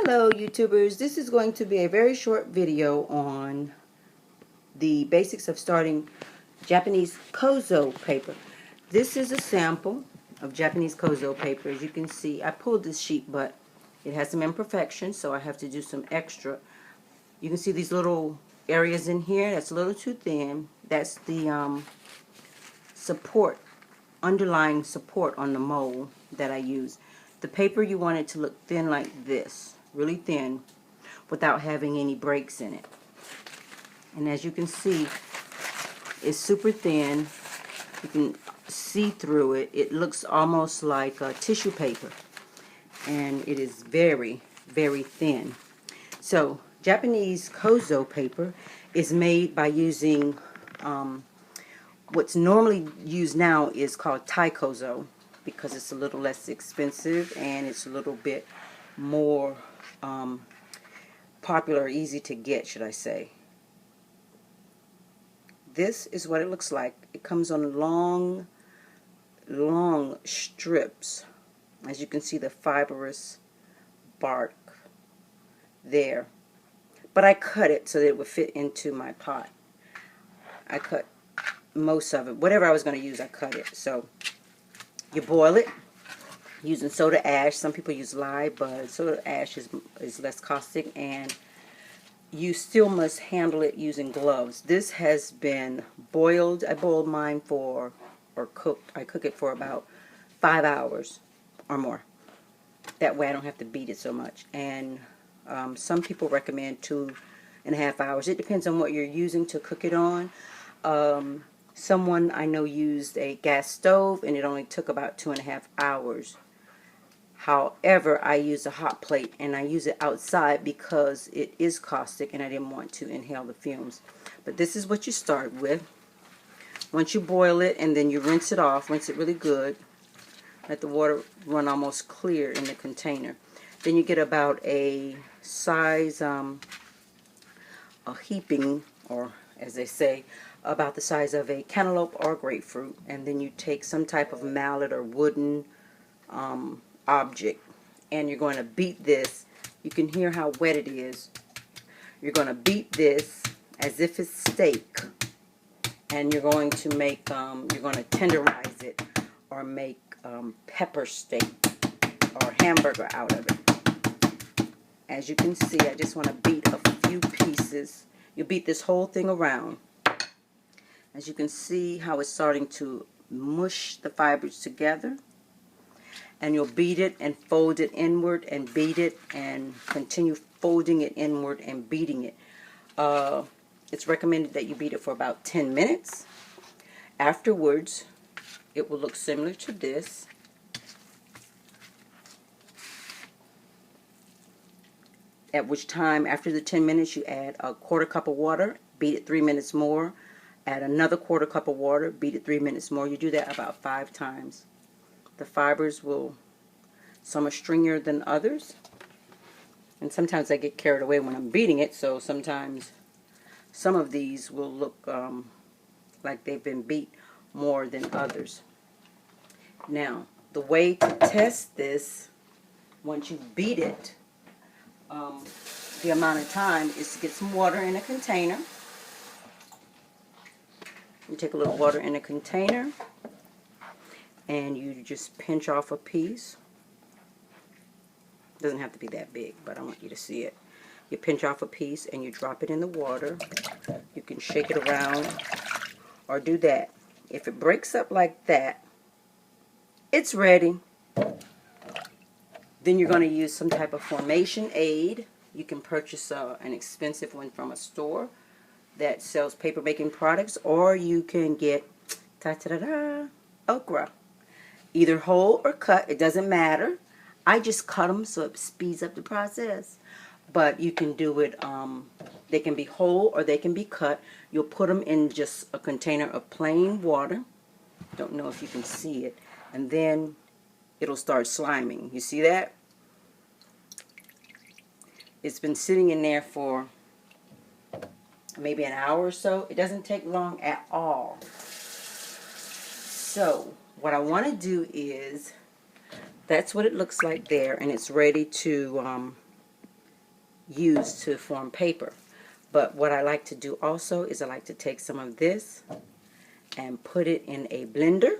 Hello YouTubers, this is going to be a very short video on the basics of starting Japanese Kozo paper. This is a sample of Japanese Kozo paper. As you can see, I pulled this sheet, but it has some imperfections, so I have to do some extra. You can see these little areas in here, that's a little too thin. That's the underlying support on the mold that I use. The paper, you want it to look thin like this, really thin, without having any breaks in it. And as you can see, it's super thin. You can see through it. It looks almost like tissue paper, and it is very, very thin. So Japanese Kozo paper is made by using what's normally used now is called Thai Kozo, because it's a little less expensive and it's a little bit more popular, easy to get, should I say. This is what it looks like. It comes on long strips. As you can see, the fibrous bark there. But I cut it so that it would fit into my pot. I cut most of it. Whatever I was going to use, I cut it. So you boil it using soda ash. Some people use lye, but soda ash is less caustic, and you still must handle it using gloves. This has been boiled. I boiled mine I cook it for about 5 hours or more. That way I don't have to beat it so much. And some people recommend 2.5 hours. It depends on what you're using to cook it on. Someone I know used a gas stove, and it only took about 2.5 hours. However, I use a hot plate, and I use it outside because it is caustic, and I didn't want to inhale the fumes. But this is what you start with. Once you boil it, and then you rinse it off, rinse it really good. Let the water run almost clear in the container. Then you get about a size, a heaping, or as they say, about the size of a cantaloupe or grapefruit, and then you take some type of mallet or wooden object, and you're going to beat this. You can hear how wet it is. You're going to beat this as if it's steak, and you're going to make you're going to tenderize it or make pepper steak or hamburger out of it. As you can see, I just want to beat a few pieces. You beat this whole thing around. As you can see how it's starting to mush the fibers together. And you'll beat it and fold it inward and beat it and continue folding it inward and beating it. It's recommended that you beat it for about 10 minutes. Afterwards, it will look similar to this. At which time, after the 10 minutes, you add a 1/4 cup of water, beat it 3 minutes more, add another 1/4 cup of water, beat it 3 minutes more. You do that about 5 times. The fibers some are stringier than others, and sometimes I get carried away when I'm beating it, so sometimes some of these will look like they've been beat more than others. Now, the way to test this, once you beat it, the amount of time is to get some water in a container. You take a little water in a container, and you just pinch off a piece. Doesn't have to be that big, but I want you to see it. You pinch off a piece and you drop it in the water. You can shake it around or do that. If it breaks up like that, it's ready. Then you're going to use some type of formation aide. You can purchase an expensive one from a store that sells paper making products, or you can get okra. Either whole or cut, it doesn't matter. I just cut them so it speeds up the process. But you can do it, they can be whole or they can be cut. You'll put them in just a container of plain water. Don't know if you can see it. And then it'll start sliming. You see that? It's been sitting in there for maybe an hour or so. It doesn't take long at all. So what I want to do is, that's what it looks like there, and it's ready to use to form paper. But what I like to do also is I like to take some of this and put it in a blender.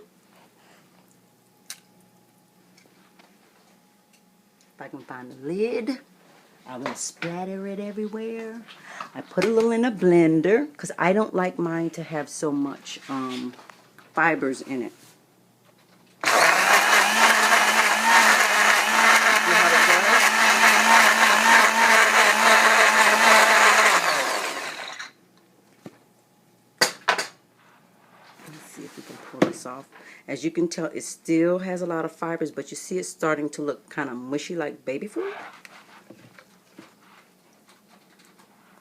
If I can find the lid, I won't splatter it everywhere. I put a little in a blender because I don't like mine to have so much fibers in it. See if we can pull this off. As you can tell, it still has a lot of fibers, but you see it's starting to look kind of mushy like baby food.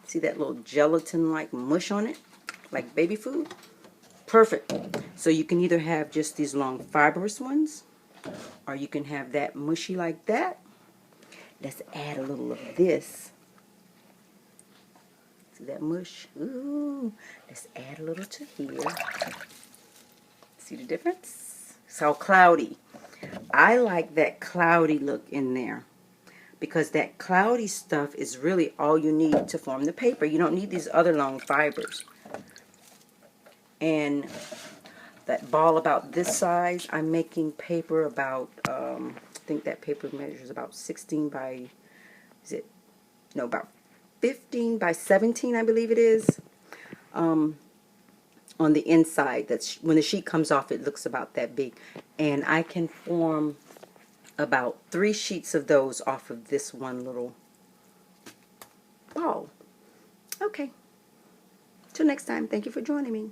See that little gelatin-like mush on it, like baby food? Perfect. So you can either have just these long fibrous ones, or you can have that mushy like that. Let's add a little of this. See that mush? Ooh. Let's add a little to here. See the difference? It's how cloudy. I like that cloudy look in there because that cloudy stuff is really all you need to form the paper. You don't need these other long fibers. And that ball about this size, I'm making paper about, I think that paper measures about 16 by, about 15 by 17, I believe it is. On the inside, that's when the sheet comes off, it looks about that big, and I can form about 3 sheets of those off of this one little ball. Okay, till next time, thank you for joining me.